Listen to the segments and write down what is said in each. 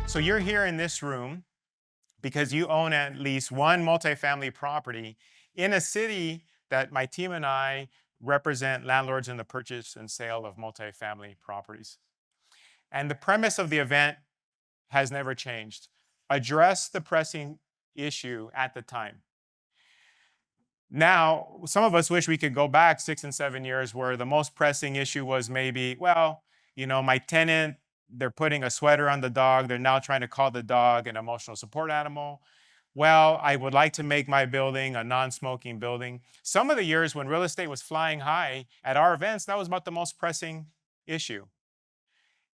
So you're here in this room because you own at least one multifamily property in a city that my team and I represent landlords in the purchase and sale of multifamily properties. And the premise of the event has never changed. Address the pressing issue at the time. Now, some of us wish we could go back 6 and 7 years where the most pressing issue was maybe, well, my tenant, they're putting a sweater on the dog. They're now trying to call the dog an emotional support animal. Well, I would like to make my building a non-smoking building. Some of the years when real estate was flying high at our events, that was about the most pressing issue.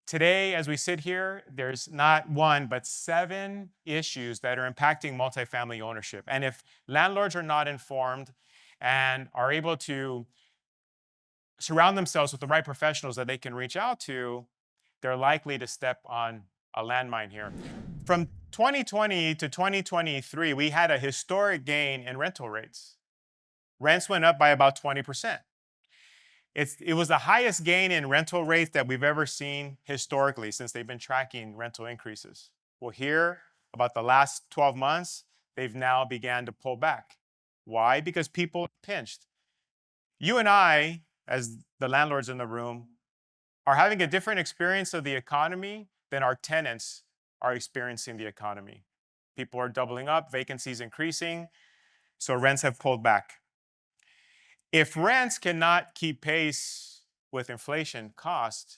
Today, as we sit here, there's not one, but 7 issues that are impacting multifamily ownership. And if landlords are not informed and are able to surround themselves with the right professionals that they can reach out to, they're likely to step on a landmine here. From 2020 to 2023, we had a historic gain in rental rates. Rents went up by about 20%. It was the highest gain in rental rates that we've ever seen historically since they've been tracking rental increases. Well, here, about the last 12 months, they've now began to pull back. Why? Because people are pinched. You and I, as the landlords in the room, are having a different experience of the economy than our tenants are experiencing the economy. People are doubling up, vacancies increasing, so rents have pulled back. If rents cannot keep pace with inflation cost,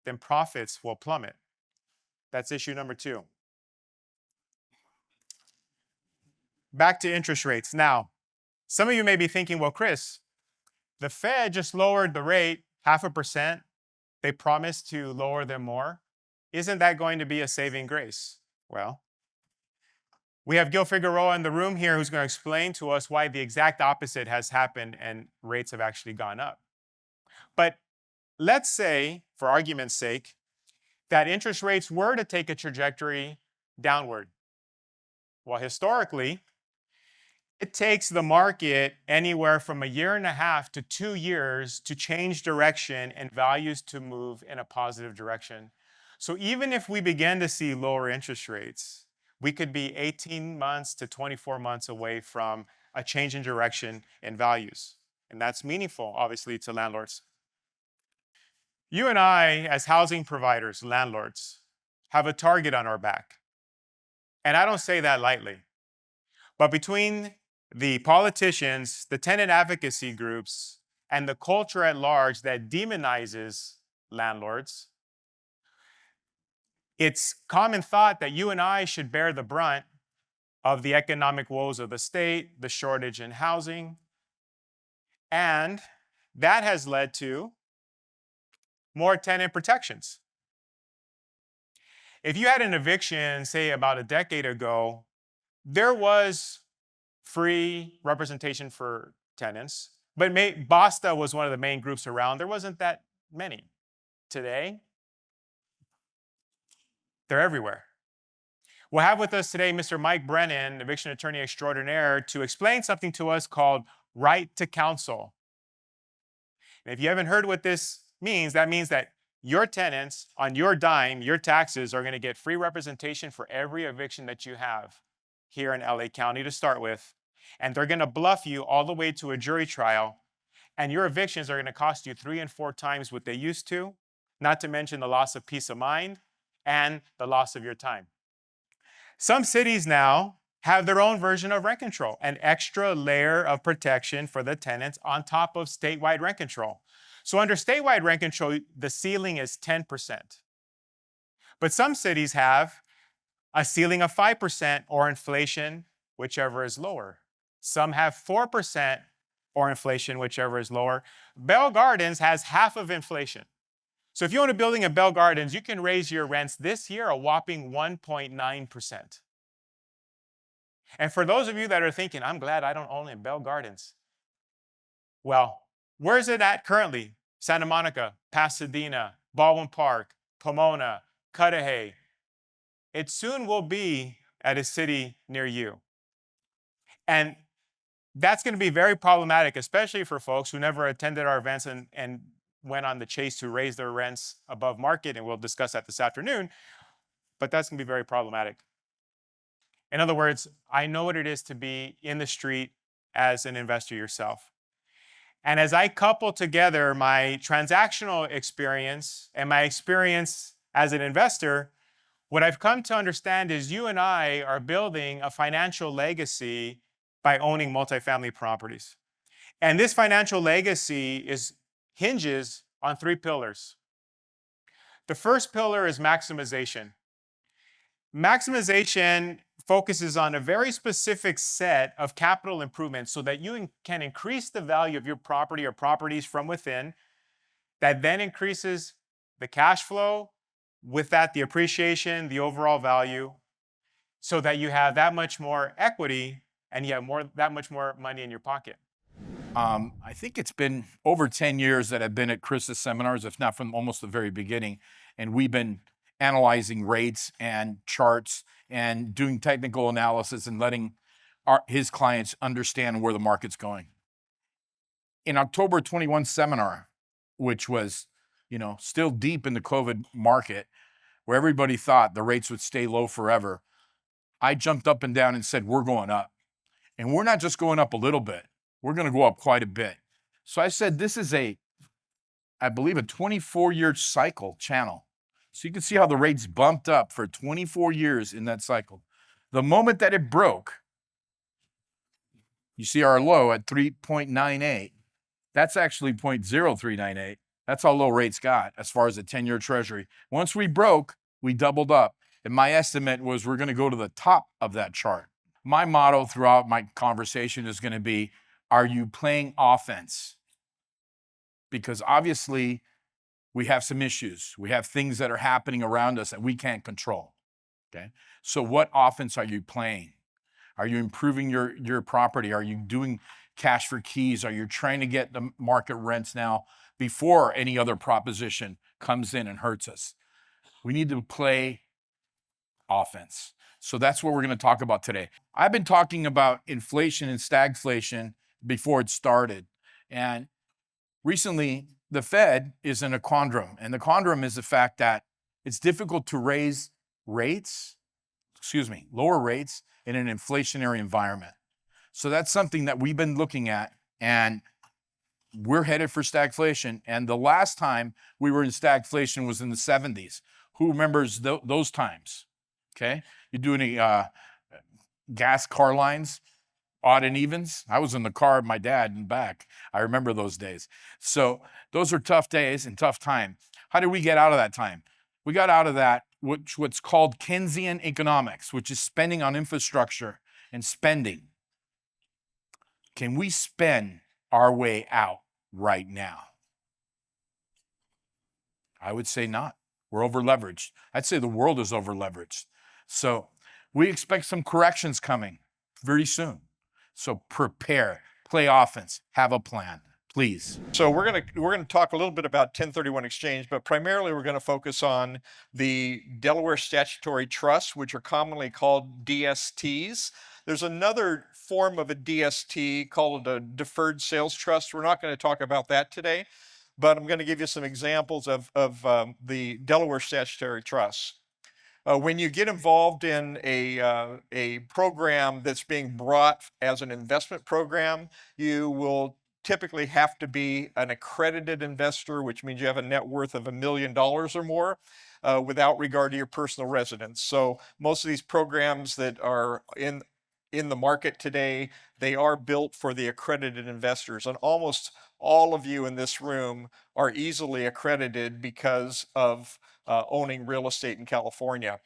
then profits will plummet. That's issue number 2. Back to interest rates. Now, some of you may be thinking, well, Chris, the Fed just lowered the rate 0.5%. They promised to lower them more. Isn't that going to be a saving grace? Well, we have Gil Figueroa in the room here who's going to explain to us why the exact opposite has happened and rates have actually gone up. But let's say, for argument's sake, that interest rates were to take a trajectory downward. Well, historically, it takes the market anywhere from 1.5 to 2 years to change direction and values to move in a positive direction. So even if we begin to see lower interest rates, we could be 18 months to 24 months away from a change in direction in values. And that's meaningful, obviously, to landlords. You and I, as housing providers, landlords, have a target on our back. And I don't say that lightly. But between the politicians, the tenant advocacy groups, and the culture at large that demonizes landlords, it's common thought that you and I should bear the brunt of the economic woes of the state, the shortage in housing, and that has led to more tenant protections. If you had an eviction, say about a decade ago, there was free representation for tenants, but BASTA was one of the main groups around. There wasn't that many. Today, they're everywhere. We'll have with us today Mr. Mike Brennan, eviction attorney extraordinaire, to explain something to us called right to counsel. And if you haven't heard what this means, that means that your tenants, on your dime, your taxes, are going to get free representation for every eviction that you have here in LA County to start with. And they're going to bluff you all the way to a jury trial. And your evictions are going to cost you 3 and 4 times what they used to, not to mention the loss of peace of mind and the loss of your time. Some cities now have their own version of rent control, an extra layer of protection for the tenants on top of statewide rent control. So under statewide rent control, the ceiling is 10%. But some cities have a ceiling of 5% or inflation, whichever is lower. Some have 4% or inflation, whichever is lower. Bell Gardens has half of inflation. So if you own a building at Bell Gardens, you can raise your rents this year a whopping 1.9%. And for those of you that are thinking, I'm glad I don't own in Bell Gardens. Well, where is it at currently? Santa Monica, Pasadena, Baldwin Park, Pomona, Cudahy. It soon will be at a city near you. And that's going to be very problematic, especially for folks who never attended our events and went on the chase to raise their rents above market, and we'll discuss that this afternoon. but that's going to be very problematic. In other words, I know what it is to be in the street as an investor yourself. And as I couple together my transactional experience and my experience as an investor, what I've come to understand is you and I are building a financial legacy by owning multifamily properties. And this financial legacy hinges on 3 pillars. The first pillar is maximization. Maximization focuses on a very specific set of capital improvements so that you can increase the value of your property or properties from within. That then increases the cash flow, with that the appreciation, the overall value, so that you have that much more equity and you have that much more money in your pocket. I think it's been over 10 years that I've been at Chris's seminars, if not from almost the very beginning, and we've been analyzing rates and charts and doing technical analysis and letting his clients understand where the market's going. In October 21 seminar, which was, still deep in the COVID market, where everybody thought the rates would stay low forever, I jumped up and down and said, we're going up. And we're not just going up a little bit. We're going to go up quite a bit. So I said, this is I believe, a 24-year cycle channel. So you can see how the rates bumped up for 24 years in that cycle. The moment that it broke, you see our low at 3.98. That's actually 0.0398. That's how low rates got as far as the 10-year treasury. Once we broke, we doubled up. And my estimate was we're going to go to the top of that chart. My motto throughout my conversation is going to be, are you playing offense? Because obviously we have some issues. We have things that are happening around us that we can't control, okay? So what offense are you playing? Are you improving your property? Are you doing cash for keys? Are you trying to get the market rents now before any other proposition comes in and hurts us? We need to play offense. So that's what we're going to talk about today. I've been talking about inflation and stagflation before it started. And recently, the Fed is in a quandrum. And the quandrum is the fact that it's difficult to lower rates in an inflationary environment. So that's something that we've been looking at, and we're headed for stagflation. And the last time we were in stagflation was in the 70s. Who remembers those times? Okay, you do any gas car lines, odd and evens? I was in the car with my dad and back. I remember those days. So those are tough days and tough time. How did we get out of that time? We got out of that, what's called Keynesian economics, which is spending on infrastructure and spending. Can we spend our way out right now? I would say not. We're over leveraged. I'd say the world is over leveraged. So we expect some corrections coming very soon. So prepare, play offense, have a plan, please. So we're gonna talk a little bit about 1031 exchange, but primarily we're going to focus on the Delaware statutory trusts, which are commonly called DSTs. There's another form of a DST called a deferred sales trust. We're not going to talk about that today, but I'm going to give you some examples of the Delaware statutory trusts. When you get involved in a program that's being brought as an investment program, you will typically have to be an accredited investor, which means you have a net worth of $1 million or more, without regard to your personal residence. So most of these programs that are in the market today, they are built for the accredited investors. And almost all of you in this room are easily accredited because of owning real estate in California.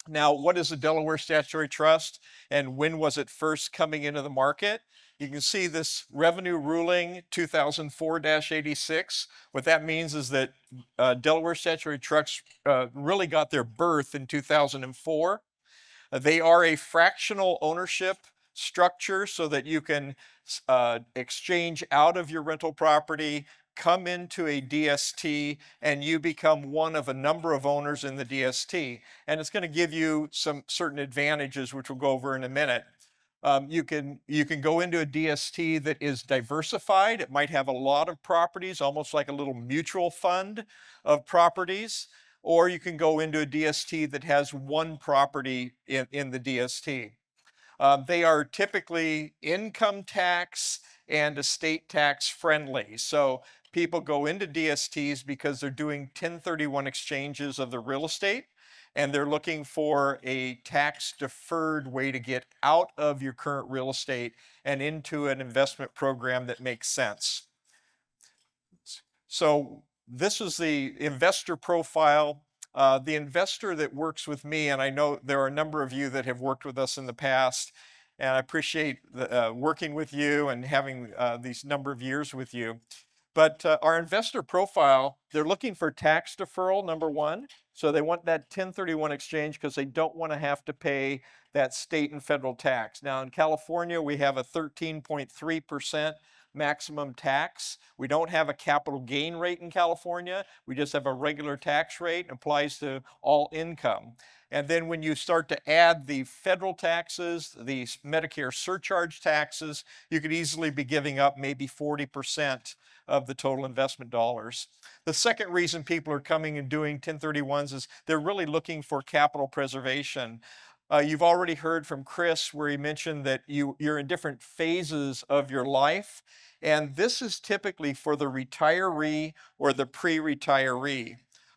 Now, what is a Delaware Statutory Trust and when was it first coming into the market? You can see this revenue ruling 2004-86. What that means is that Delaware Statutory Trusts really got their birth in 2004. They are a fractional ownership structure so that you can exchange out of your rental property, come into a DST, and you become one of a number of owners in the DST. And it's going to give you some certain advantages, which we'll go over in a minute. You can go into a DST that is diversified. It might have a lot of properties, almost like a little mutual fund of properties. or you can go into a DST that has one property in the DST. They are typically income tax and estate tax friendly. So people go into DSTs because they're doing 1031 exchanges of the real estate, and they're looking for a tax deferred way to get out of your current real estate and into an investment program that makes sense. So this is the investor profile. The investor that works with me, and I know there are a number of you that have worked with us in the past, and I appreciate working with you and having these number of years with you. But our investor profile, they're looking for tax deferral, number one. So they want that 1031 exchange because they don't want to have to pay that state and federal tax. Now in California, we have a 13.3% maximum tax. We don't have a capital gain rate in California. We just have a regular tax rate, applies to all income. And then when you start to add the federal taxes, the Medicare surcharge taxes, you could easily be giving up maybe 40% of the total investment dollars. The second reason people are coming and doing 1031s is they're really looking for capital preservation. You've already heard from Chris where he mentioned that you're in different phases of your life, and this is typically for the retiree or the pre-retiree.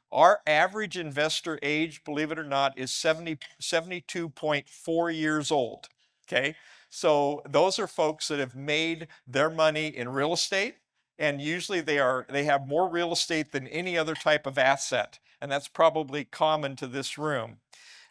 Our average investor age, believe it or not, is 72.4 years old, okay? So those are folks that have made their money in real estate, and usually they have more real estate than any other type of asset, and that's probably common to this room.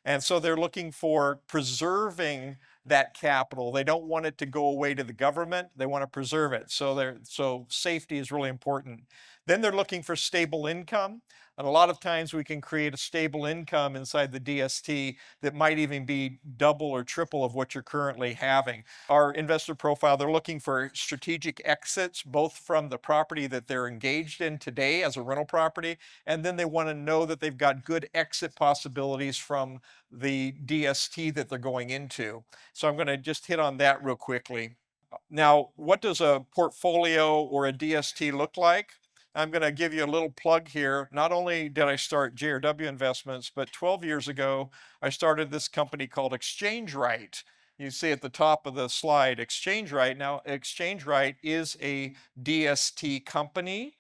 And so they're looking for preserving that capital. They don't want it to go away to the government. They want to preserve it. So safety is really important. Then they're looking for stable income. And a lot of times we can create a stable income inside the DST that might even be double or triple of what you're currently having. Our investor profile, they're looking for strategic exits, both from the property that they're engaged in today as a rental property, and then they want to know that they've got good exit possibilities from the DST that they're going into. So I'm going to just hit on that real quickly. Now, what does a portfolio or a DST look like? I'm going to give you a little plug here. Not only did I start JRW Investments, but 12 years ago, I started this company called Exchange Right. You see at the top of the slide, Exchange Right. Now, Exchange Right is a DST company.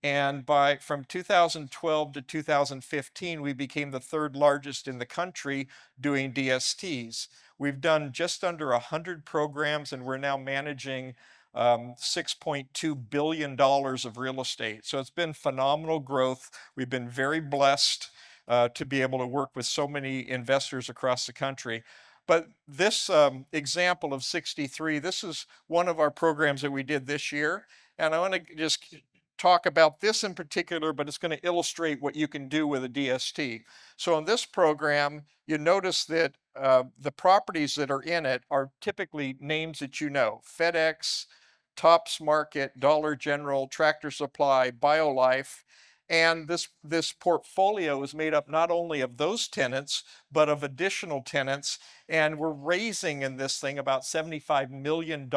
And from 2012 to 2015, we became the third largest in the country doing DSTs. We've done just under 100 programs, and we're now managing $6.2 billion of real estate. So it's been phenomenal growth. We've been very blessed to be able to work with so many investors across the country. But this example of 63, this is one of our programs that we did this year. And I want to just talk about this in particular, but it's going to illustrate what you can do with a DST. So in this program, you notice that the properties that are in it are typically names that you know: FedEx, Tops Market, Dollar General, Tractor Supply, BioLife. And this portfolio is made up not only of those tenants, but of additional tenants. And we're raising in this thing about $75 million.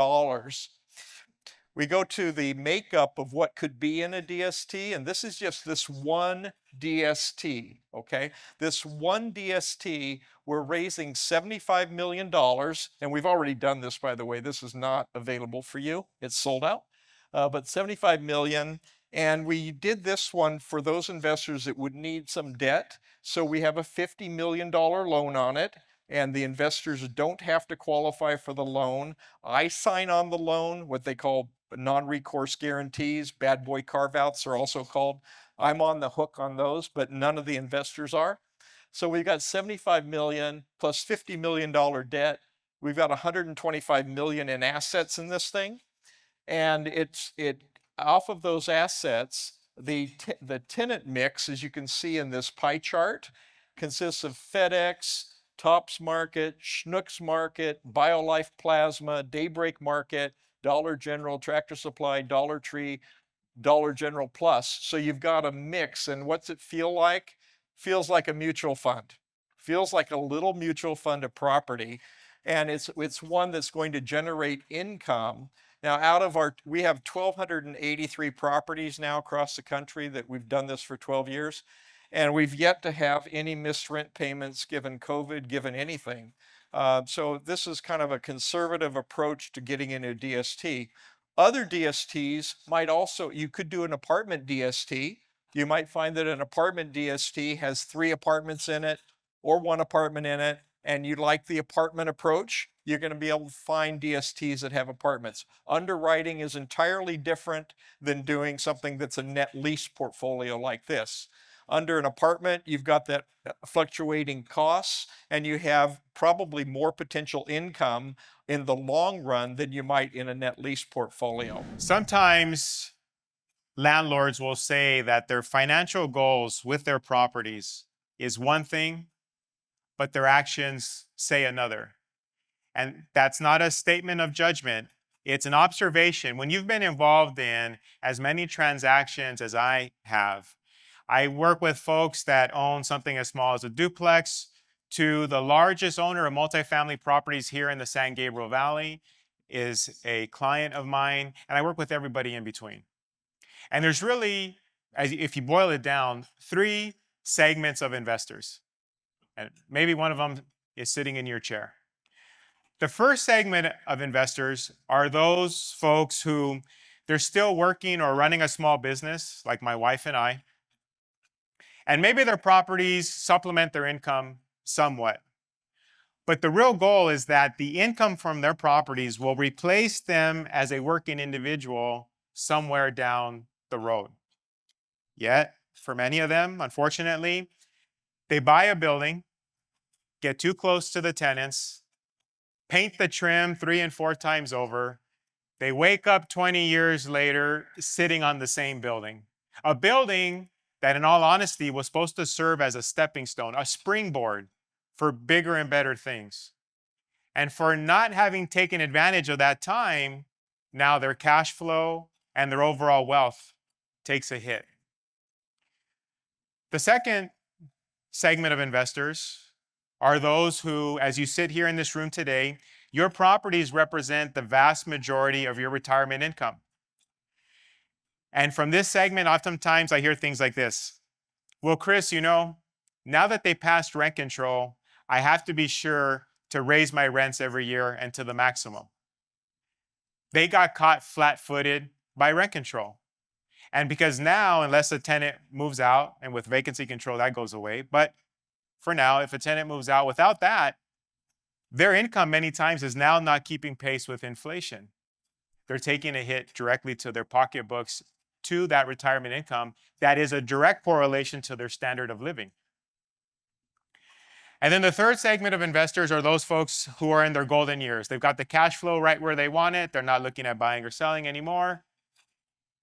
We go to the makeup of what could be in a DST, and this is just this one DST, okay? This one DST, we're raising $75 million, and we've already done this, by the way. This is not available for you. It's sold out, but $75 million. And we did this one for those investors that would need some debt. So we have a $50 million loan on it, and the investors don't have to qualify for the loan. I sign on the loan, what they call non-recourse guarantees, bad boy carve-outs are also called. I'm on the hook on those, but none of the investors are. So we've got $75 million plus $50 million debt. We've got $125 million in assets in this thing. And off of those assets, the tenant mix, as you can see in this pie chart, consists of FedEx, Tops Market, Schnucks Market, BioLife Plasma, Daybreak Market, Dollar General, Tractor Supply, Dollar Tree, Dollar General Plus. So you've got a mix, and what's it feel like? Feels like a mutual fund. Feels like a little mutual fund of property, and it's one that's going to generate income. Now, we have 1,283 properties now across the country that we've done this for 12 years. And we've yet to have any missed rent payments given COVID, given anything. So this is kind of a conservative approach to getting into DST. Other DSTs might also, you could do an apartment DST. You might find that an apartment DST has 3 apartments in it or 1 apartment in it, and you like the apartment approach, you're going to be able to find DSTs that have apartments. Underwriting is entirely different than doing something that's a net lease portfolio like this. Under an apartment, you've got that fluctuating costs, and you have probably more potential income in the long run than you might in a net lease portfolio. Sometimes landlords will say that their financial goals with their properties is one thing, but their actions say another. And that's not a statement of judgment. It's an observation. When you've been involved in as many transactions as I have, I work with folks that own something as small as a duplex to the largest owner of multifamily properties here in the San Gabriel Valley is a client of mine, and I work with everybody in between. And there's really, if you boil it down, 3 segments of investors. And maybe one of them is sitting in your chair. The first segment of investors are those folks who they're still working or running a small business, like my wife and I. And maybe their properties supplement their income somewhat. But the real goal is that the income from their properties will replace them as a working individual somewhere down the road. Yet, for many of them, unfortunately, they buy a building, get too close to the tenants, paint the trim 3 and 4 times over. They wake up 20 years later sitting on the same building. A building that, in all honesty, was supposed to serve as a stepping stone, a springboard for bigger and better things. And for not having taken advantage of that time, now their cash flow and their overall wealth takes a hit. The second segment of investors are those who, as you sit here in this room today, your properties represent the vast majority of your retirement income. And from this segment, oftentimes I hear things like this. Well, Chris, now that they passed rent control, I have to be sure to raise my rents every year and to the maximum. They got caught flat-footed by rent control. And because now, unless a tenant moves out, and with vacancy control, that goes away, but for now, if a tenant moves out without that, their income many times is now not keeping pace with inflation. They're taking a hit directly to their pocketbooks, to that retirement income that is a direct correlation to their standard of living. And then the third segment of investors are those folks who are in their golden years. They've got the cash flow right where they want it. They're not looking at buying or selling anymore.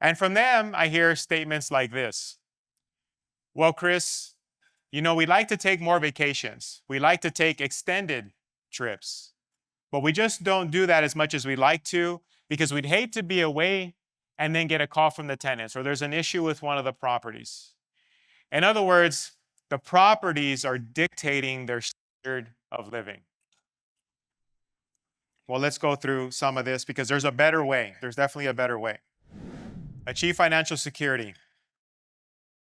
And from them, I hear statements like this. Well, Chris, we like to take more vacations. We like to take extended trips. But we just don't do that as much as we'd like to because we'd hate to be away and then get a call from the tenants or there's an issue with one of the properties. In other words, the properties are dictating their standard of living. Well, let's go through some of this because there's a better way. There's definitely a better way. Achieve financial security.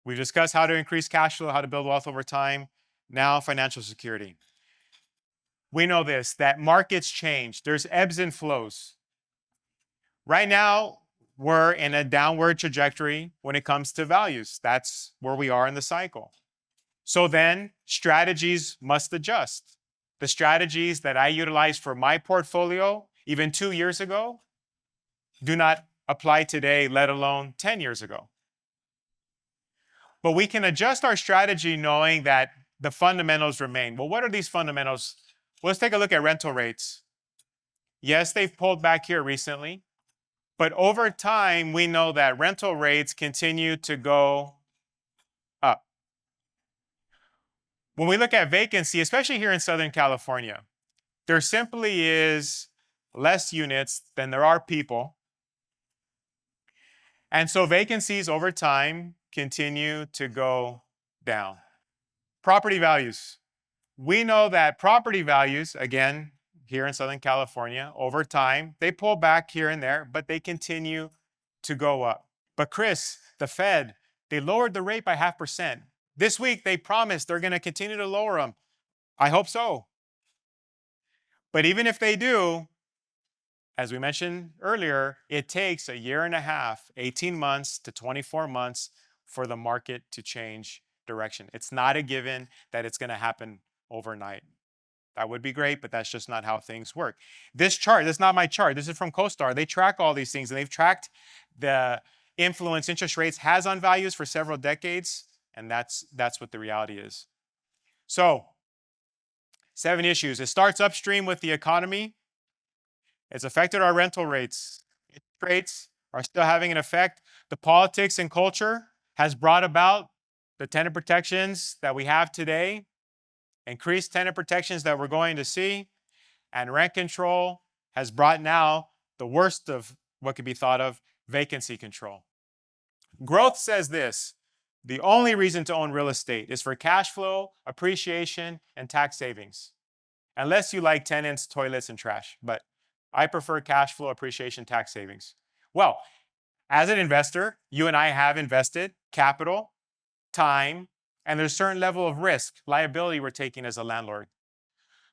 We've discussed how to increase cash flow, how to build wealth over time. Now, financial security. We know this, that markets change. There's ebbs and flows. Right now, we're in a downward trajectory when it comes to values. That's where we are in the cycle. So then, strategies must adjust. The strategies that I utilized for my portfolio, even 2 years ago, do not apply today, let alone 10 years ago. But we can adjust our strategy knowing that the fundamentals remain. Well, what are these fundamentals? Well, let's take a look at rental rates. Yes, they've pulled back here recently, but over time, we know that rental rates continue to go up. When we look at vacancy, especially here in Southern California, there simply is less units than there are people. And so vacancies over time continue to go down. Property values. We know that property values, again, here in Southern California, over time, they pull back here and there, but they continue to go up. But Chris, the Fed, they lowered the rate by 0.5%. This week, they promised they're going to continue to lower them. I hope so. But even if they do, as we mentioned earlier, it takes a year and a half, 18 months to 24 months for the market to change direction. It's not a given that it's going to happen overnight. That would be great, but that's just not how things work. This chart, this is not my chart. This is from CoStar. They track all these things, and they've tracked the influence interest rates has on values for several decades, and that's what the reality is. So, 7 issues. It starts upstream with the economy. It's affected our rental rates. Interest rates are still having an effect. The politics and culture has brought about the tenant protections that we have today, increased tenant protections that we're going to see, and rent control has brought now the worst of what could be thought of, vacancy control. Growth says this: the only reason to own real estate is for cash flow, appreciation, and tax savings. Unless you like tenants, toilets, and trash. But I prefer cash flow, appreciation, tax savings. Well, as an investor, you and I have invested capital, time, and there's a certain level of risk, liability we're taking as a landlord.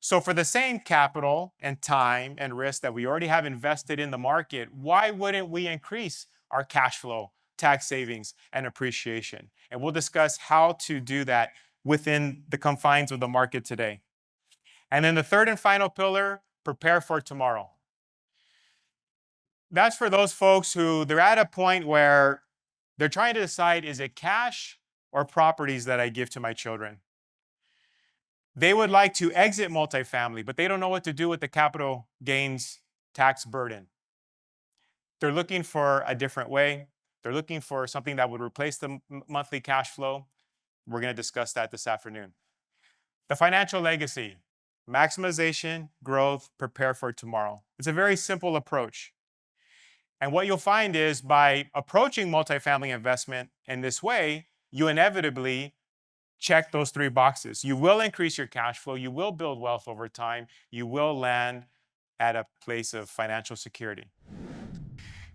So for the same capital and time and risk that we already have invested in the market, why wouldn't we increase our cash flow, tax savings, and appreciation? And we'll discuss how to do that within the confines of the market today. And then the third and final pillar, prepare for tomorrow. That's for those folks who they're at a point where they're trying to decide, is it cash or properties that I give to my children? They would like to exit multifamily, but they don't know what to do with the capital gains tax burden. They're looking for a different way. They're looking for something that would replace the monthly cash flow. We're going to discuss that this afternoon. The financial legacy, maximization, growth, prepare for tomorrow. It's a very simple approach. And what you'll find is by approaching multifamily investment in this way, you inevitably check those 3 boxes. You will increase your cash flow. You will build wealth over time. You will land at a place of financial security.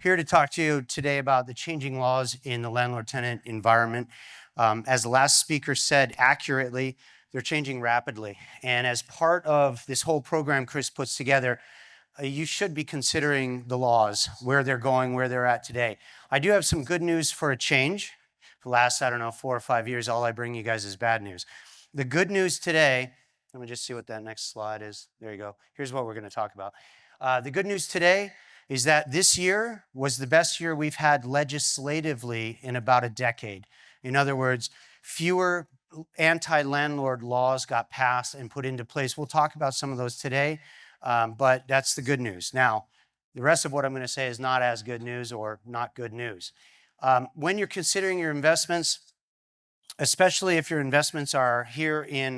Here to talk to you today about the changing laws in the landlord-tenant environment. As the last speaker said accurately, they're changing rapidly. And as part of this whole program Chris puts together, you should be considering the laws, where they're going, where they're at today. I do have some good news for a change. For the last, 4 or 5 years, all I bring you guys is bad news. The good news today, let me just see what that next slide is. There you go. Here's what we're going to talk about. The good news today is that this year was the best year we've had legislatively in about a decade. In other words, fewer anti-landlord laws got passed and put into place. We'll talk about some of those today. But that's the good news. Now, the rest of what I'm going to say is not as good news or not good news. When you're considering your investments, especially if your investments are here in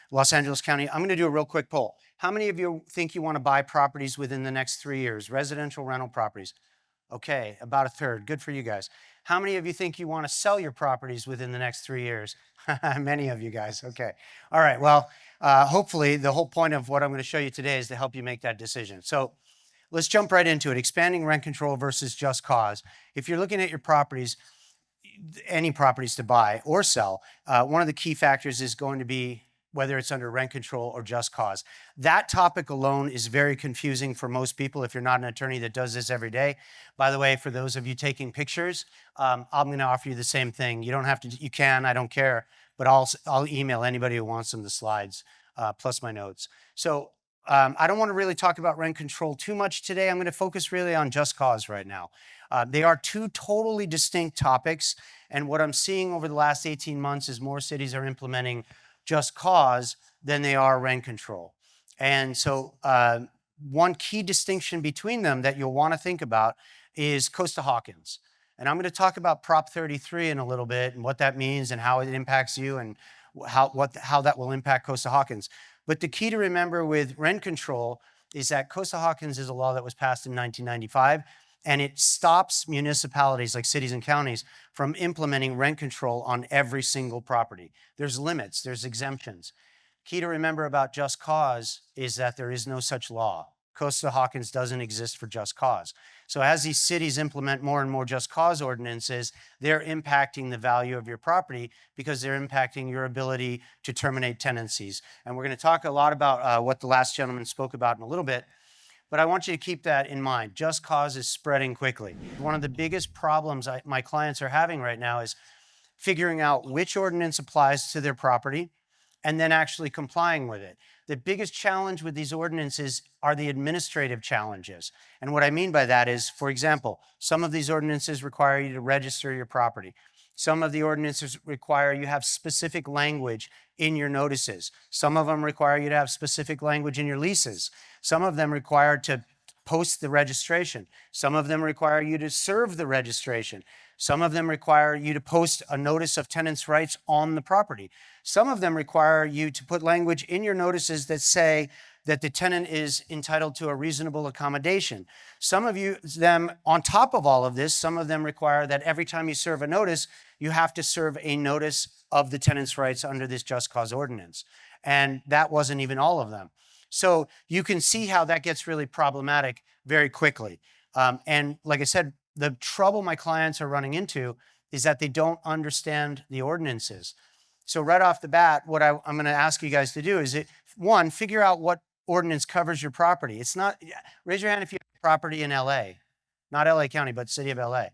Los Angeles County, I'm going to do a real quick poll. How many of you think you want to buy properties within the next 3 years, residential rental properties? Okay, about a third. Good for you guys. How many of you think you want to sell your properties within the next 3 years? Many of you guys. Okay. All right. Well, hopefully the whole point of what I'm going to show you today is to help you make that decision. So let's jump right into it. Expanding rent control versus just cause. If you're looking at your properties, any properties to buy or sell, one of the key factors is going to be whether it's under rent control or just cause. That topic alone is very confusing for most people if you're not an attorney that does this every day. By the way, for those of you taking pictures, I'm going to offer you the same thing. You don't have to, you can, I don't care, but I'll email anybody who wants them the slides, plus my notes. So I don't want to really talk about rent control too much today. I'm going to focus really on just cause right now. They are 2 totally distinct topics, and what I'm seeing over the last 18 months is more cities are implementing just cause than they are rent control. And so one key distinction between them that you'll want to think about is Costa-Hawkins. And I'm going to talk about Prop 33 in a little bit and what that means and how it impacts you and how that will impact Costa-Hawkins. But the key to remember with rent control is that Costa-Hawkins is a law that was passed in 1995, and it stops municipalities like cities and counties from implementing rent control on every single property. There's limits, there's exemptions. Key to remember about just cause is that there is no such law. Costa-Hawkins doesn't exist for just cause. So as these cities implement more and more just cause ordinances, they're impacting the value of your property because they're impacting your ability to terminate tenancies. And we're going to talk a lot about what the last gentleman spoke about in a little bit, but I want you to keep that in mind. Just cause is spreading quickly. One of the biggest problems my clients are having right now is figuring out which ordinance applies to their property and then actually complying with it. The biggest challenge with these ordinances are the administrative challenges. And what I mean by that is, for example, some of these ordinances require you to register your property. Some of the ordinances require you have specific language in your notices. Some of them require you to have specific language in your leases. Some of them require to post the registration. Some of them require you to serve the registration. Some of them require you to post a notice of tenants' rights on the property. Some of them require you to put language in your notices that say that the tenant is entitled to a reasonable accommodation. Some of them, on top of all of this, some of them require that every time you serve a notice, you have to serve a notice of the tenant's rights under this just cause ordinance. And that wasn't even all of them. So you can see how that gets really problematic very quickly. And like I said, the trouble my clients are running into is that they don't understand the ordinances. So right off the bat, what I'm going to ask you guys to do is, one, figure out what ordinance covers your property. It's not, raise your hand if you have property in LA, not LA County, but city of LA.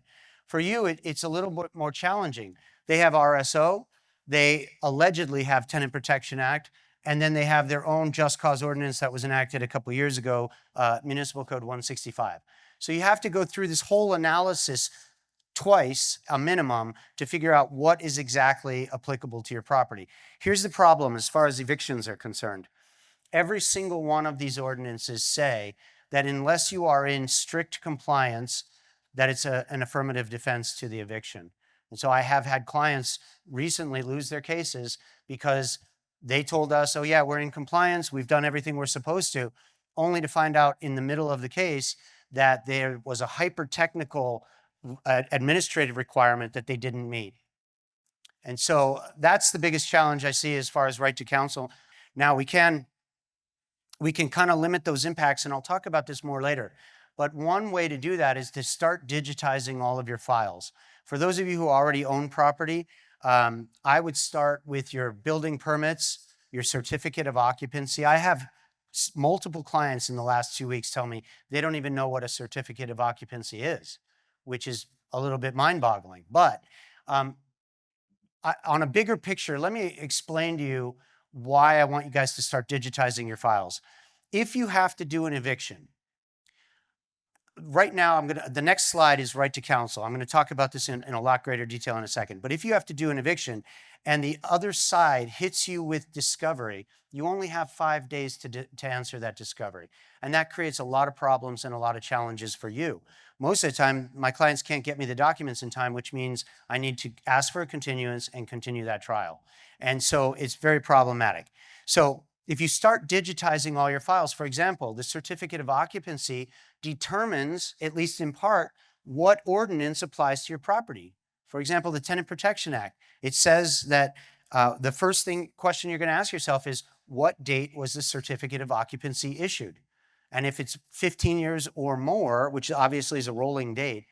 For you, it's a little bit more challenging. They have RSO, they allegedly have Tenant Protection Act, and then they have their own just cause ordinance that was enacted a couple years ago, Municipal Code 165. So you have to go through this whole analysis twice, a minimum, to figure out what is exactly applicable to your property. Here's the problem as far as evictions are concerned. Every single one of these ordinances say that unless you are in strict compliance, that it's an affirmative defense to the eviction. And so I have had clients recently lose their cases because they told us, oh yeah, we're in compliance, we've done everything we're supposed to, only to find out in the middle of the case that there was a hyper-technical administrative requirement that they didn't meet. And so that's the biggest challenge I see as far as right to counsel. Now we can kind of limit those impacts, and I'll talk about this more later. But one way to do that is to start digitizing all of your files. For those of you who already own property, I would start with your building permits, your certificate of occupancy. I have multiple clients in the last 2 weeks tell me they don't even know what a certificate of occupancy is, which is a little bit mind-boggling. But on a bigger picture, let me explain to you why I want you guys to start digitizing your files. If you have to do an eviction, right now, the next slide is right to counsel. I'm going to talk about this in a lot greater detail in a second. But if you have to do an eviction and the other side hits you with discovery, you only have 5 days to answer that discovery. And that creates a lot of problems and a lot of challenges for you. Most of the time, my clients can't get me the documents in time, which means I need to ask for a continuance and continue that trial. And so it's very problematic. So if you start digitizing all your files, for example, the certificate of occupancy determines, at least in part, what ordinance applies to your property. For example, the Tenant Protection Act. It says that the first question you're going to ask yourself is, what date was the certificate of occupancy issued? And if it's 15 years or more, which obviously is a rolling date,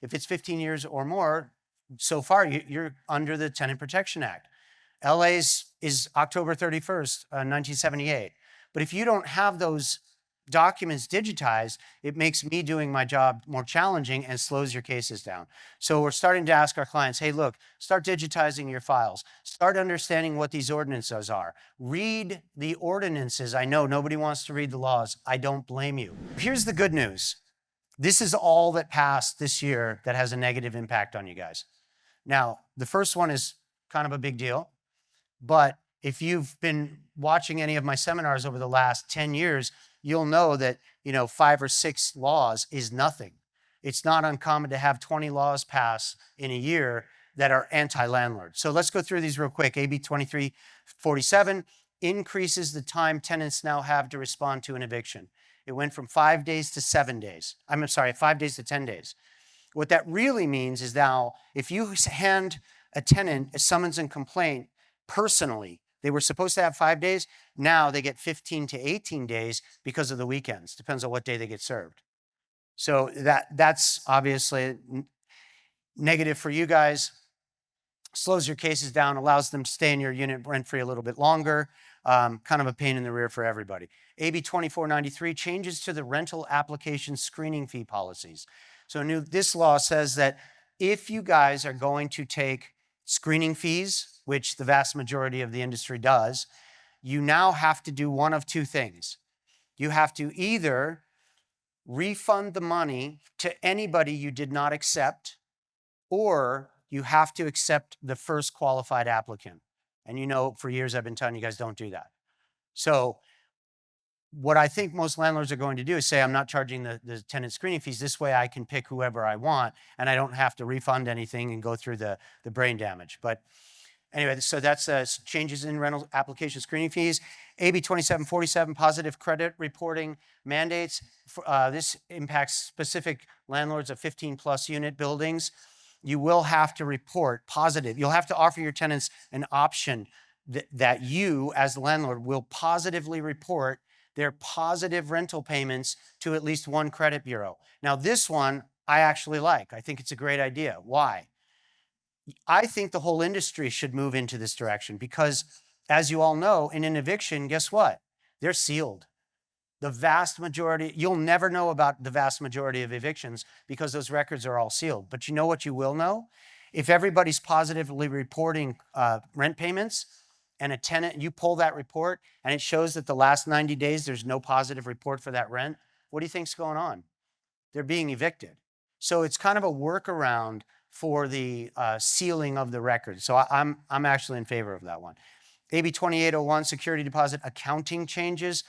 if it's 15 years or more, so far you're under the Tenant Protection Act. LA's is October 31st, 1978. But if you don't have those documents digitized, it makes me doing my job more challenging and slows your cases down. So we're starting to ask our clients, hey, look, start digitizing your files. Start understanding what these ordinances are. Read the ordinances. I know nobody wants to read the laws. I don't blame you. Here's the good news. This is all that passed this year that has a negative impact on you guys. Now, the first one is kind of a big deal, but if you've been watching any of my seminars over the last 10 years, you'll know that 5 or 6 laws is nothing. It's not uncommon to have 20 laws pass in a year that are anti-landlord. So let's go through these real quick. AB 2347 increases the time tenants now have to respond to an eviction. It went from 5 days to 7 days. 5 days to 10 days. What that really means is now, if you hand a tenant a summons and complaint personally They were supposed to have 5 days. Now they get 15 to 18 days because of the weekends. Depends on what day they get served. So that's obviously negative for you guys. Slows your cases down, allows them to stay in your unit rent-free a little bit longer. Kind of a pain in the rear for everybody. AB 2493 changes to the rental application screening fee policies. So this law says that if you guys are going to take screening fees, which the vast majority of the industry does, you now have to do one of two things. You have to either refund the money to anybody you did not accept, or you have to accept the first qualified applicant. And you know, for years I've been telling you guys don't do that. So what I think most landlords are going to do is say, I'm not charging the tenant screening fees. This way I can pick whoever I want and I don't have to refund anything and go through the brain damage. But anyway, so that's changes in rental application screening fees. AB 2747, positive credit reporting mandates. This impacts specific landlords of 15 plus unit buildings. You will have to report positive. You'll have to offer your tenants an option that you, as the landlord, will positively report their positive rental payments to at least one credit bureau. Now, this one I actually like. I think it's a great idea. Why? I think the whole industry should move into this direction because, as you all know, in an eviction, guess what? They're sealed. The vast majority, you'll never know about the vast majority of evictions because those records are all sealed. But you know what you will know? If everybody's positively reporting rent payments and a tenant, you pull that report and it shows that the last 90 days there's no positive report for that rent, what do you think's going on? They're being evicted. So it's kind of a workaround for the sealing of the record. So I'm actually in favor of that one. AB 2801, security deposit accounting changes.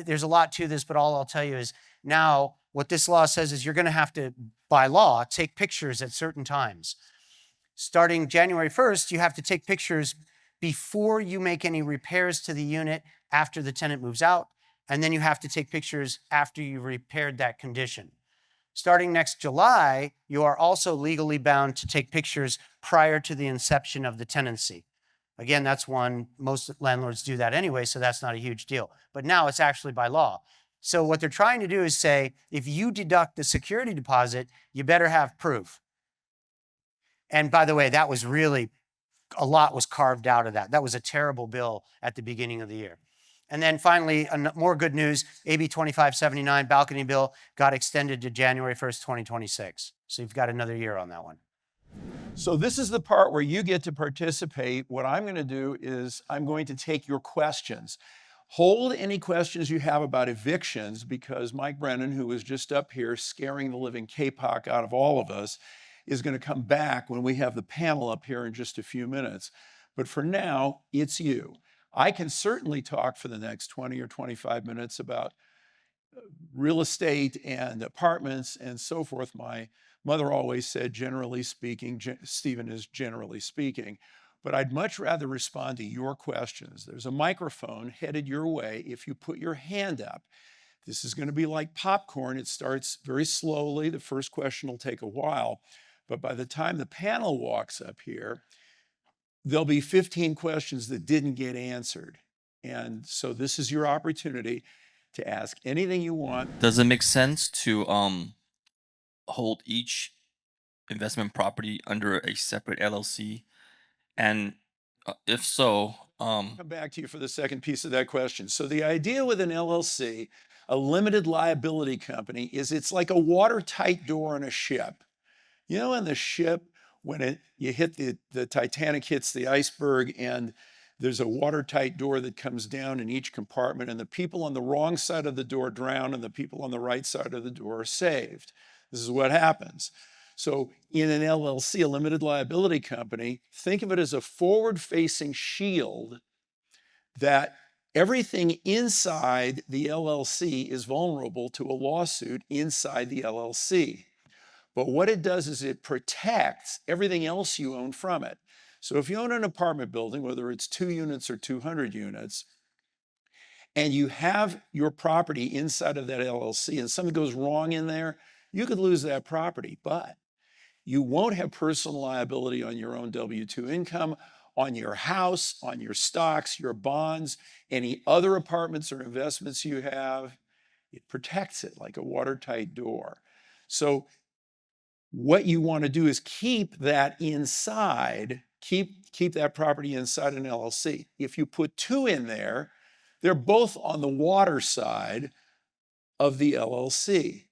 There's a lot to this, but all I'll tell you is now what this law says is you're going to have to, by law, take pictures at certain times. Starting January 1st, you have to take pictures before you make any repairs to the unit after the tenant moves out, and then you have to take pictures after you've repaired that condition. Starting next July, you are also legally bound to take pictures prior to the inception of the tenancy. Again, that's one, most landlords do that anyway, so that's not a huge deal. But now it's actually by law. So what they're trying to do is say, if you deduct the security deposit, you better have proof. And by the way, that was really, a lot was carved out of that. That was a terrible bill at the beginning of the year. And then finally, more good news, AB 2579 balcony bill got extended to January 1st, 2026. So you've got another year on that one. So this is the part where you get to participate. What I'm going to do is I'm going to take your questions. Hold any questions you have about evictions because Mike Brennan, who was just up here scaring the living kapok out of all of us, is going to come back when we have the panel up here in just a few minutes. But for now, it's you. I can certainly talk for the next 20 or 25 minutes about real estate and apartments and so forth. My mother always said, generally speaking, Stephen is generally speaking, but I'd much rather respond to your questions. There's a microphone headed your way if you put your hand up. This is going to be like popcorn. It starts very slowly. The first question will take a while, but by the time the panel walks up here, there'll be 15 questions that didn't get answered. And so this is your opportunity to ask anything you want. Does it make sense to hold each investment property under a separate LLC? And if so, Come back to you for the second piece of that question. So the idea with an LLC, a limited liability company, is it's like a watertight door on a ship. You know, in the ship, when you hit the Titanic hits the iceberg and there's a watertight door that comes down in each compartment and the people on the wrong side of the door drown and the people on the right side of the door are saved. This is what happens. So in an LLC, a limited liability company, think of it as a forward-facing shield that everything inside the LLC is vulnerable to a lawsuit inside the LLC. But what it does is it protects everything else you own from it. So if you own an apartment building, whether it's 2 units or 200 units, and you have your property inside of that LLC and something goes wrong in there, you could lose that property, but you won't have personal liability on your own W-2 income. on your house, on your stocks, your bonds, any other apartments or investments you have. It protects it like a watertight door. So what you want to do is keep that inside, keep that property inside an LLC. If you put two in there, they're both on the water side of the LLC.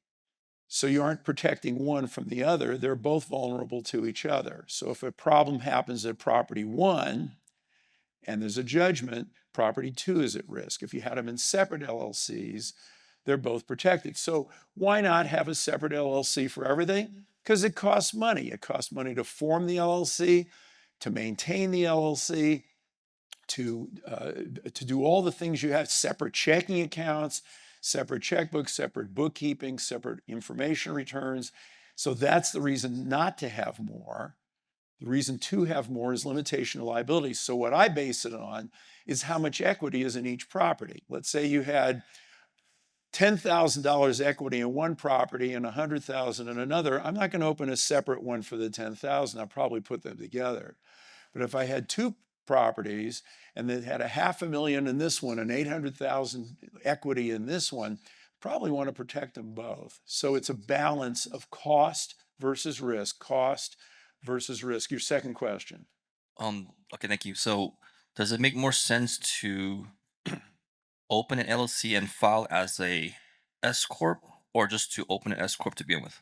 So you aren't protecting one from the other. They're both vulnerable to each other. So if a problem happens at property one and there's a judgment, property two is at risk. If you had them in separate LLCs, they're both protected. So why not have a separate LLC for everything? Because it costs money. It costs money to form the LLC, to maintain the LLC, to do all the things you have, separate checking accounts, separate checkbooks, separate bookkeeping, separate information returns. So that's the reason not to have more. The reason to have more is limitation of liability. So what I base it on is how much equity is in each property. Let's say you had $10,000 equity in one property and $100,000 in another. I'm not going to open a separate one for the $10,000. I'll probably put them together. But if I had two properties and they had $500,000 in this one and $800,000 equity in this one, probably want to protect them both. So it's a balance of cost versus risk, cost versus risk. Your second question. Okay, thank you. So does it make more sense to open an LLC and file as a S corp, or just to open an S corp to begin with?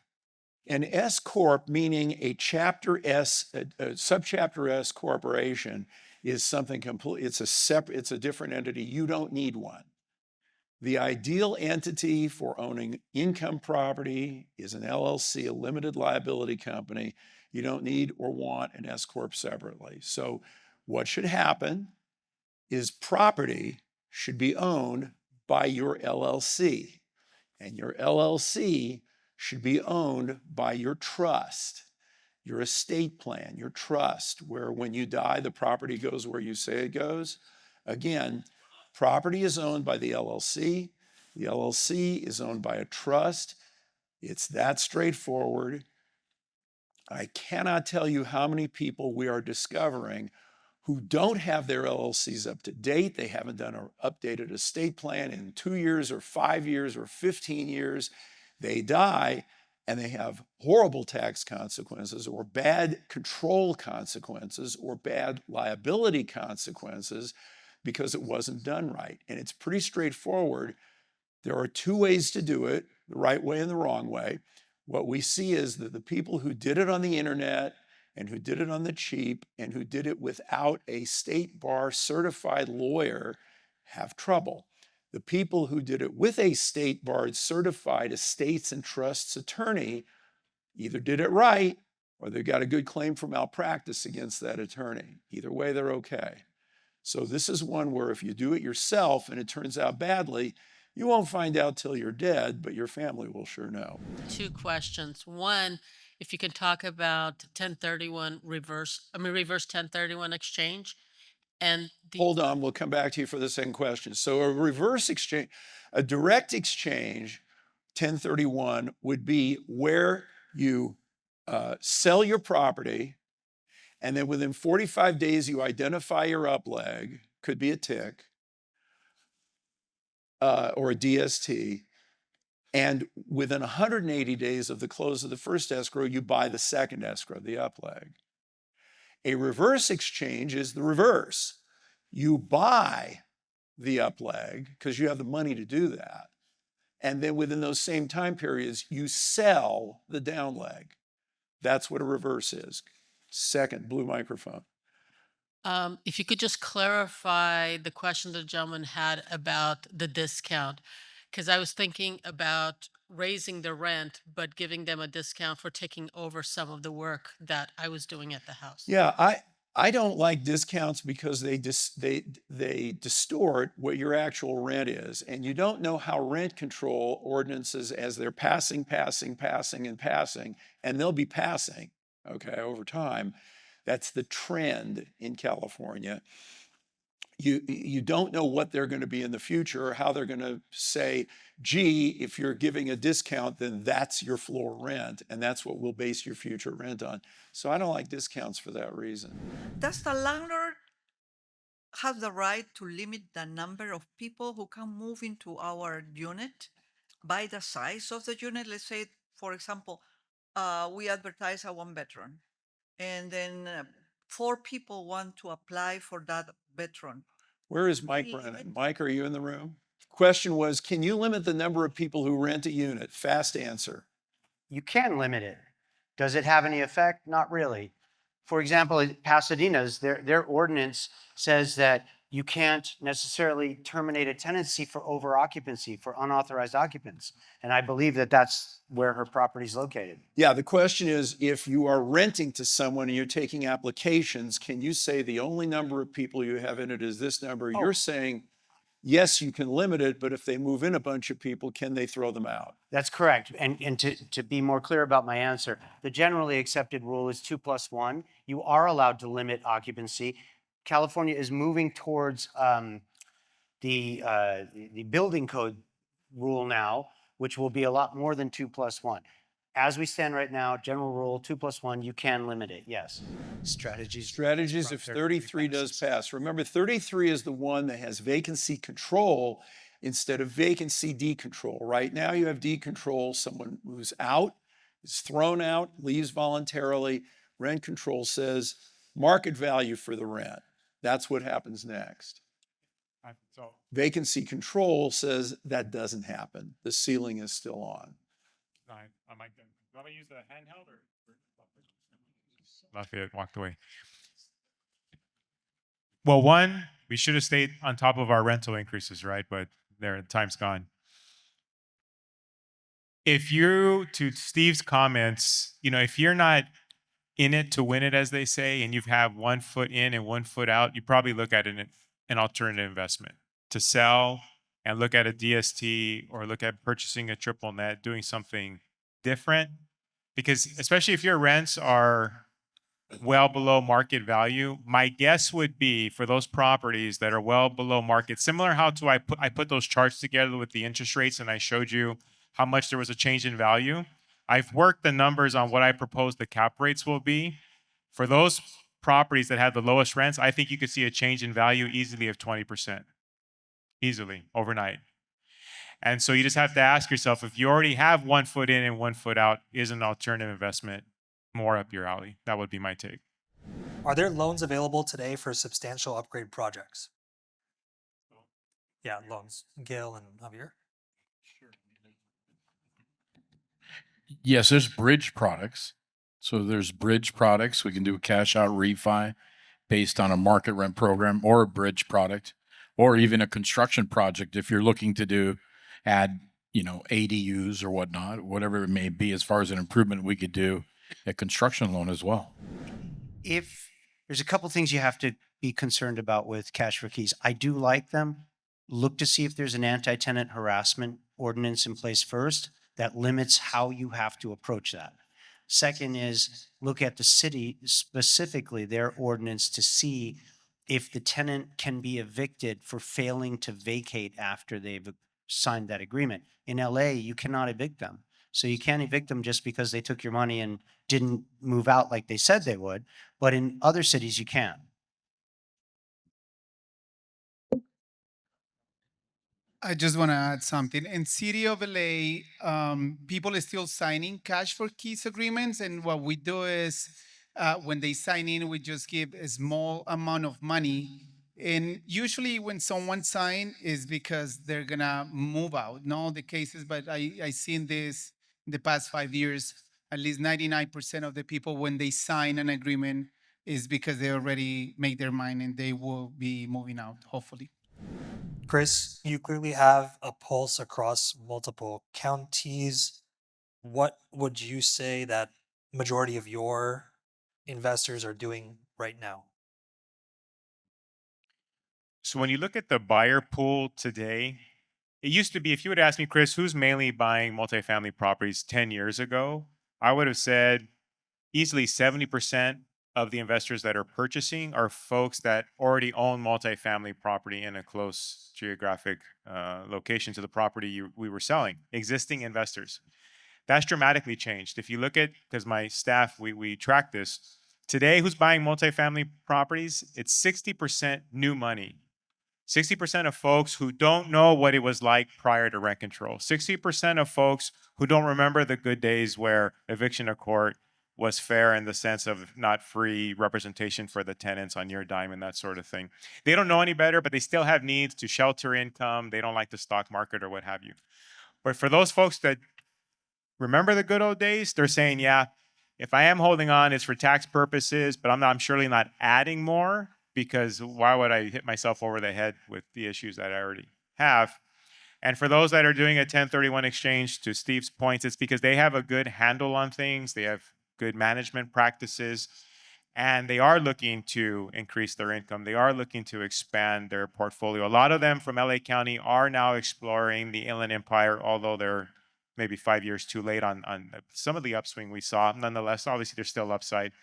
An S corp, meaning a chapter S, a subchapter S corporation, is something complete. It's a different entity. You don't need one. The ideal entity for owning income property is an LLC, a limited liability company. You don't need or want an S corp separately. So what should happen is property should be owned by your LLC, and your LLC should be owned by your trust, your estate plan, your trust, where when you die, the property goes where you say it goes. Again, property is owned by the LLC. The LLC is owned by a trust. It's that straightforward. I cannot tell you how many people we are discovering who don't have their LLCs up to date. They haven't done an updated estate plan in 2 years or 5 years or 15 years. They die and they have horrible tax consequences or bad control consequences or bad liability consequences because it wasn't done right. And it's pretty straightforward. There are two ways to do it, the right way and the wrong way. What we see is that the people who did it on the internet and who did it on the cheap and who did it without a state bar certified lawyer have trouble. The people who did it with a state barred certified estates and trusts attorney either did it right or they got a good claim for malpractice against that attorney. Either way, they're okay. So this is one where if you do it yourself and it turns out badly, you won't find out till you're dead, but your family will sure know. Two questions. One, if you can talk about 1031 reverse 1031 exchange. And Hold on, we'll come back to you for the second question. So a reverse exchange, a direct exchange, 1031 would be where you sell your property and then within 45 days you identify your upleg, could be a tick or a DST, and within 180 days of the close of the first escrow, you buy the second escrow, the upleg. A reverse exchange is the reverse. You buy the upleg because you have the money to do that. And then within those same time periods, you sell the downleg. That's what a reverse is. Second, blue microphone. if you could just clarify the question the gentleman had about the discount, because I was thinking about raising the rent, but giving them a discount for taking over some of the work that I was doing at the house. Yeah, I don't like discounts because they distort what your actual rent is. And you don't know how rent control ordinances, as they're passing, and they'll be passing, okay, over time. That's the trend in California. you don't know what they're going to be in the future or how they're going to say, gee, if you're giving a discount, then that's your floor rent, and that's what we'll base your future rent on. So I don't like discounts for that reason. Does the landlord have the right to limit the number of people who can move into our unit by the size of the unit? Let's say, for example, we advertise a one bedroom, and then 4 people want to apply for that bedroom. Where is Mike Limit- Brennan? Mike, are you in the room? Question was, can you limit the number of people who rent a unit? Fast answer. You can limit it. Does it have any effect? Not really. For example, Pasadena's, their ordinance says that you can't necessarily terminate a tenancy for over occupancy, for unauthorized occupants. And I believe that that's where her property is located. Yeah, the question is, if you are renting to someone and you're taking applications, can you say the only number of people you have in it is this number? You're saying, yes, you can limit it, but if they move in a bunch of people, can they throw them out? That's correct. And to be more clear about my answer, the generally accepted rule is 2+1. You are allowed to limit occupancy. California is moving towards the building code rule now, which will be a lot more than 2+1. As we stand right now, general rule 2+1, you can limit it, yes. Strategies if 33 does pass. Remember, 33 is the one that has vacancy control instead of vacancy decontrol. Right now you have decontrol, someone who's out, is thrown out, leaves voluntarily. Rent control says market value for the rent. That's what happens next. So Vacancy control says that doesn't happen. The ceiling is still on. I might want to use the handheld or Lafayette walked away. Well, one, we should have stayed on top of our rental increases, right? But time's gone. If you, to Steve's comments, if you're not in it to win it, as they say, and you have 1 foot in and 1 foot out, you probably look at an alternative investment to sell and look at a DST or look at purchasing a triple net, doing something different. Because especially if your rents are well below market value, my guess would be for those properties that are well below market, similar how to I put those charts together with the interest rates and I showed you how much there was a change in value. I've worked the numbers on what I propose the cap rates will be. For those properties that have the lowest rents, I think you could see a change in value easily of 20%. Easily, overnight. And so you just have to ask yourself, if you already have 1 foot in and 1 foot out, is an alternative investment more up your alley? That would be my take. Are there loans available today for substantial upgrade projects? Yeah, loans. Gail and Javier? Yes, there's bridge products. So there's bridge products. We can do a cash out refi based on a market rent program or a bridge product, or even a construction project if you're looking to add ADUs or whatnot, whatever it may be. As far as an improvement, we could do a construction loan as well. If there's a couple things you have to be concerned about with cash for keys. I do like them. Look to see if there's an anti-tenant harassment ordinance in place first that limits how you have to approach that. Second is look at the city, specifically their ordinance, to see if the tenant can be evicted for failing to vacate after they've signed that agreement. In LA, you cannot evict them. So you can't evict them just because they took your money and didn't move out like they said they would. But in other cities, you can. I just want to add something. In City of LA, people are still signing cash for keys agreements, and what we do is when they sign in, we just give a small amount of money. And usually when someone signs is because they're gonna move out. Not all the cases, but I seen this in the past 5 years. At least 99% of the people, when they sign an agreement, is because they already made their mind and they will be moving out, hopefully. Chris, you clearly have a pulse across multiple counties. What would you say that majority of your investors are doing right now? So when you look at the buyer pool today, it used to be, if you would ask me, Chris, who's mainly buying multifamily properties 10 years ago, I would have said easily 70% of the investors that are purchasing are folks that already own multifamily property in a close geographic location to the property we were selling, existing investors. That's dramatically changed. If you look at, because my staff, we track this, today who's buying multifamily properties, it's 60% new money. 60% of folks who don't know what it was like prior to rent control. 60% of folks who don't remember the good days where eviction to court was fair in the sense of not free representation for the tenants on your dime and that sort of thing. They don't know any better, but they still have needs to shelter income. They don't like the stock market or what have you. But for those folks that remember the good old days, they're saying, yeah, if I am holding on, it's for tax purposes, but I'm surely not adding more, because why would I hit myself over the head with the issues that I already have? And for those that are doing a 1031 exchange, to Steve's points, it's because they have a good handle on things, they have good management practices, and they are looking to increase their income. They are looking to expand their portfolio. A lot of them from LA County are now exploring the Inland Empire, although they're maybe 5 years too late on some of the upswing we saw. Nonetheless, obviously there's still upside.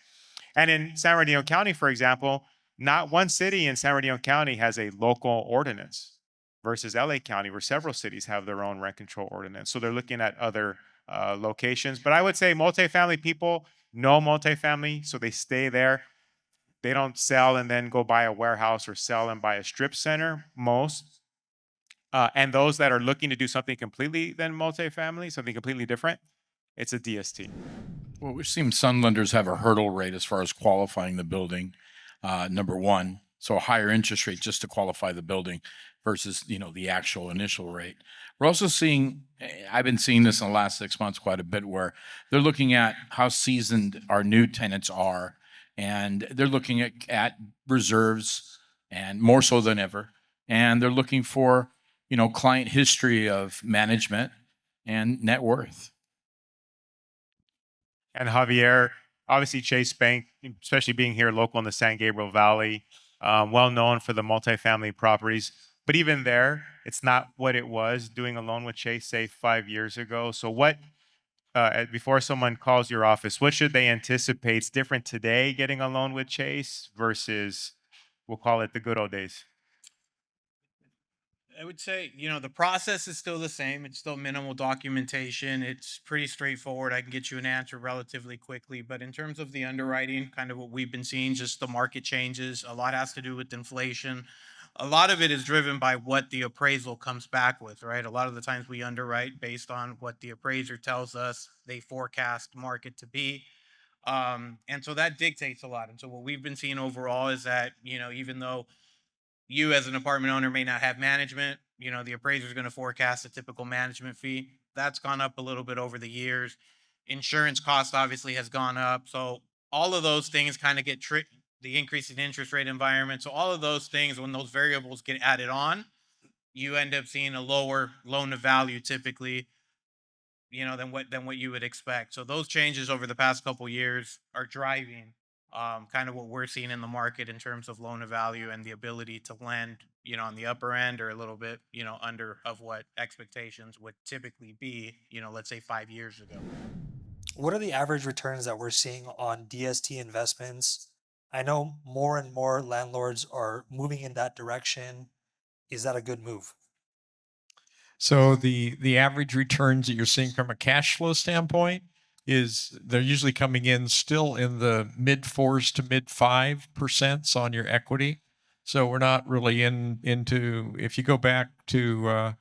And in San Bernardino County, for example, not one city in San Bernardino County has a local ordinance versus LA County, where several cities have their own rent control ordinance. So they're looking at other locations. But I would say multifamily people know multifamily, so they stay there. They don't sell and then go buy a warehouse or sell and buy a strip center, most. And those that are looking to do something completely than multifamily, something completely different, it's a DST. Well, we've seen some lenders have a hurdle rate as far as qualifying the building, number one. So a higher interest rate just to qualify the building versus, the actual initial rate. We're also seeing, I've been seeing this in the last 6 months quite a bit, where they're looking at how seasoned our new tenants are, and they're looking at reserves, and more so than ever. And they're looking for, client history of management and net worth. And Javier, obviously Chase Bank, especially being here local in the San Gabriel Valley, well known for the multifamily properties. But even there, it's not what it was doing a loan with Chase, say 5 years ago. So what, before someone calls your office, what should they anticipate is different today getting a loan with Chase versus, we'll call it the good old days? I would say, the process is still the same. It's still minimal documentation. It's pretty straightforward. I can get you an answer relatively quickly. But in terms of the underwriting, kind of what we've been seeing, just the market changes. A lot has to do with inflation. A lot of it is driven by what the appraisal comes back with, right? A lot of the times we underwrite based on what the appraiser tells us they forecast market to be. And so that dictates a lot. And so what we've been seeing overall is that, even though you as an apartment owner may not have management, the appraiser is going to forecast a typical management fee. That's gone up a little bit over the years. Insurance cost obviously has gone up. So all of those things kind of get the increase in interest rate environment. So all of those things, when those variables get added on, you end up seeing a lower loan to value typically, than what you would expect. So those changes over the past couple years are driving kind of what we're seeing in the market in terms of loan to value and the ability to lend, on the upper end or a little bit, under of what expectations would typically be, let's say 5 years ago. What are the average returns that we're seeing on DST investments? I know more and more landlords are moving in that direction. Is that a good move? So the average returns that you're seeing from a cash flow standpoint is they're usually coming in still in the mid 4s to mid 5% on your equity. So we're not really into, if you go back to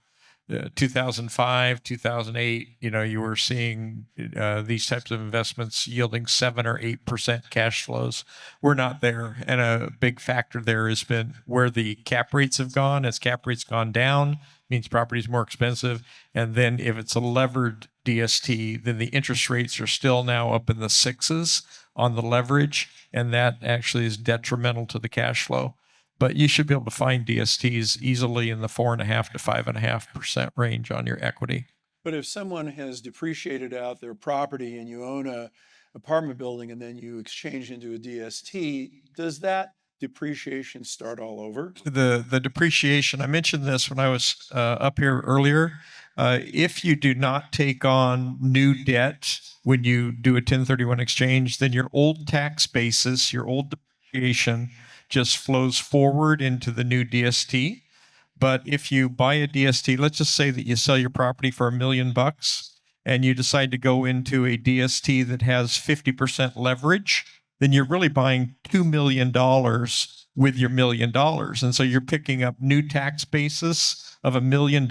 2005, 2008, you were seeing these types of investments yielding 7 or 8% cash flows. We're not there. And a big factor there has been where the cap rates have gone. As cap rates gone down, means property is more expensive. And then if it's a levered DST, then the interest rates are still now up in the 6s on the leverage. And that actually is detrimental to the cash flow. But you should be able to find DSTs easily in the 4.5 to 5.5% range on your equity. But if someone has depreciated out their property and you own a apartment building and then you exchange into a DST, does that depreciation start all over? The depreciation, I mentioned this when I was up here earlier. If you do not take on new debt when you do a 1031 exchange, then your old tax basis, your old depreciation just flows forward into the new DST. But if you buy a DST, let's just say that you sell your property for $1 million and you decide to go into a DST that has 50% leverage, then you're really buying $2 million with your $1 million. And so you're picking up new tax basis of $1 million,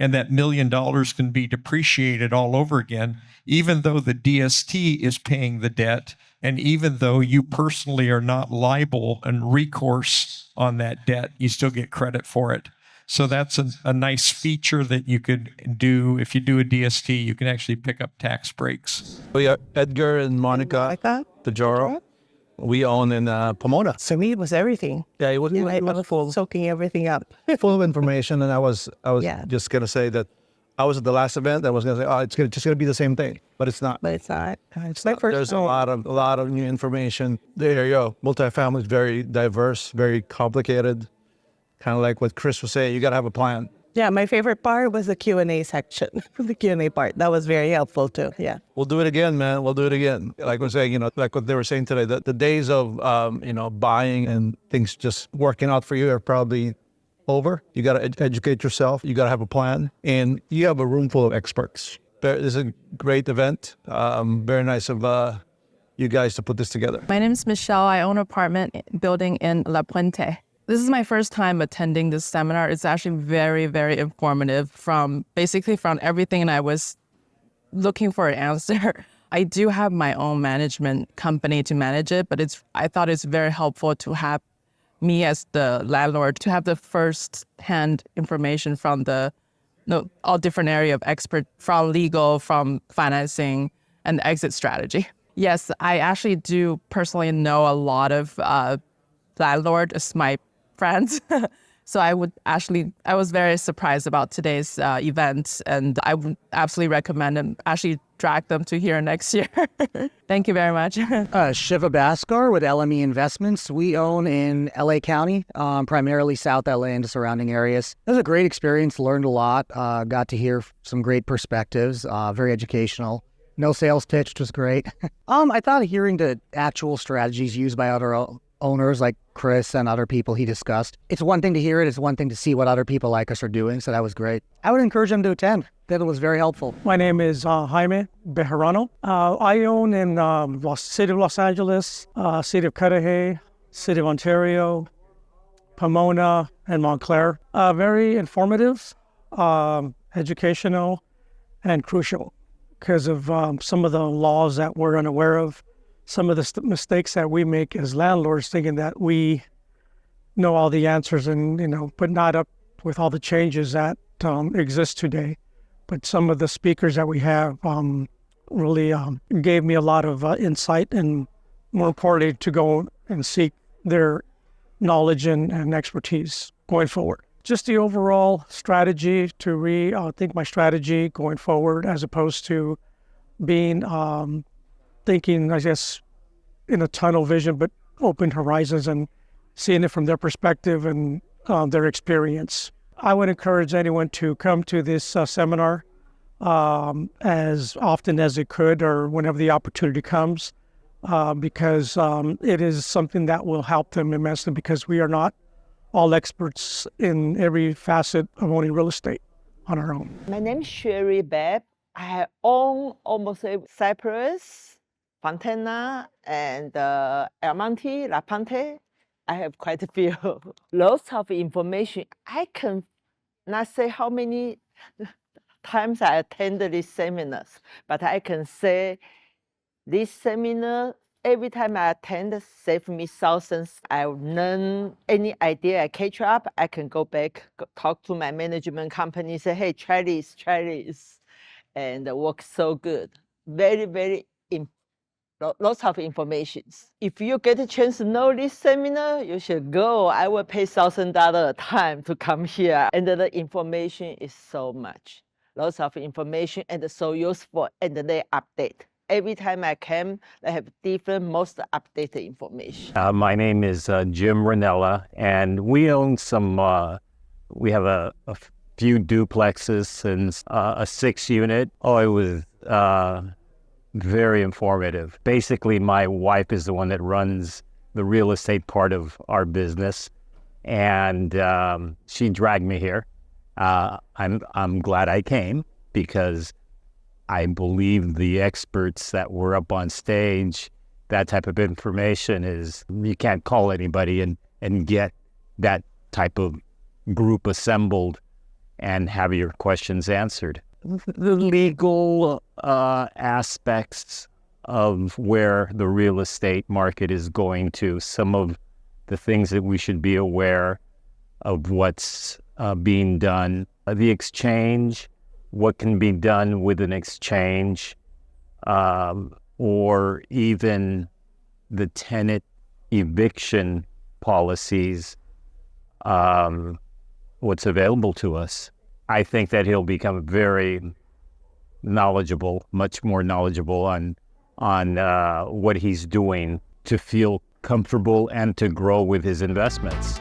and that $1 million can be depreciated all over again, even though the DST is paying the debt, and even though you personally are not liable and recourse on that debt, you still get credit for it. So that's a nice feature that you could do. If you do a DST, you can actually pick up tax breaks. We are Edgar and Monica Tajoro. We own in Pomona. So me, it was everything. Yeah, it was, Yeah, it I was was full, soaking everything up. full of information. And I was Yeah. just going to say that I was at the last event. I was going to say, oh, it's just going to be the same thing, but it's not. But it's not. It's my not. first There's a time. lot of new information. There you go. Multifamily is very diverse, very complicated. Kind of like what Chris was saying, you got to have a plan. Yeah, my favorite part was the Q&A section. The Q&A part. That was very helpful too. Yeah. We'll do it again, man. We'll do it again. Like we're saying, like what they were saying today, the days of, buying and things just working out for you are probably over. You got to educate yourself. You got to have a plan, and you have a room full of experts. This is a great event. Very nice of you guys to put this together. My name is Michelle. I own an apartment building in La Puente. This is my first time attending this seminar. It's actually very, very informative from everything, and I was looking for an answer. I do have my own management company to manage it, but I thought it's very helpful to have me as the landlord to have the first-hand information from all different area of expert, from legal, from financing, and exit strategy. Yes, I actually do personally know a lot of landlord as my friends. So I was very surprised about today's event, and I would absolutely recommend and actually drag them to here next year. Thank you very much. Shiva Bhaskar with LME Investments. We own in LA County, primarily South LA and the surrounding areas. It was a great experience, learned a lot, got to hear some great perspectives, very educational. No sales pitch, which was great. I thought hearing the actual strategies used by other owners like Chris and other people he discussed. It's one thing to hear it, it's one thing to see what other people like us are doing, so that was great. I would encourage them to attend. That was very helpful. My name is Jaime Bejarano. I own in City of Los Angeles, City of Cudahy, City of Ontario, Pomona, and Montclair. Very informative, educational, and crucial because of some of the laws that we're unaware of. Some of the mistakes that we make as landlords, thinking that we know all the answers and, but not up with all the changes that exist today. But some of the speakers that we have really gave me a lot of insight, and more importantly, to go and seek their knowledge and expertise going forward. Just the overall strategy to rethink my strategy going forward, as opposed to being thinking, I guess, in a tunnel vision, but open horizons and seeing it from their perspective and their experience. I would encourage anyone to come to this seminar as often as it could or whenever the opportunity comes, because it is something that will help them immensely, because we are not all experts in every facet of owning real estate on our own. My name is Sherry Babb. I own almost Cypress, Fontana, and El Monte, La Puente. I have quite a few. Lots of information. I can not say how many times I attended these seminars, but I can say this seminar, every time I attend, save me thousands. I learn any idea I catch up, I can go back, talk to my management company, say, hey, try this, and work so good. Very, very lots of information. If you get a chance to know this seminar, you should go. I will pay $1,000 a time to come here. And the information is so much. Lots of information and so useful, and they update. every time I came, they have different, most updated information. My name is Jim Ranella, and we own some, we have a few duplexes and a 6-unit. Oh, it was very informative. Basically, my wife is the one that runs the real estate part of our business, and she dragged me here. I'm glad I came because I believe the experts that were up on stage, that type of information is, you can't call anybody and get that type of group assembled and have your questions answered. The legal aspects of where the real estate market is going to, some of the things that we should be aware of what's being done, the exchange, what can be done with an exchange, or even the tenant eviction policies, what's available to us. I think that he'll become very knowledgeable, much more knowledgeable on what he's doing to feel comfortable and to grow with his investments.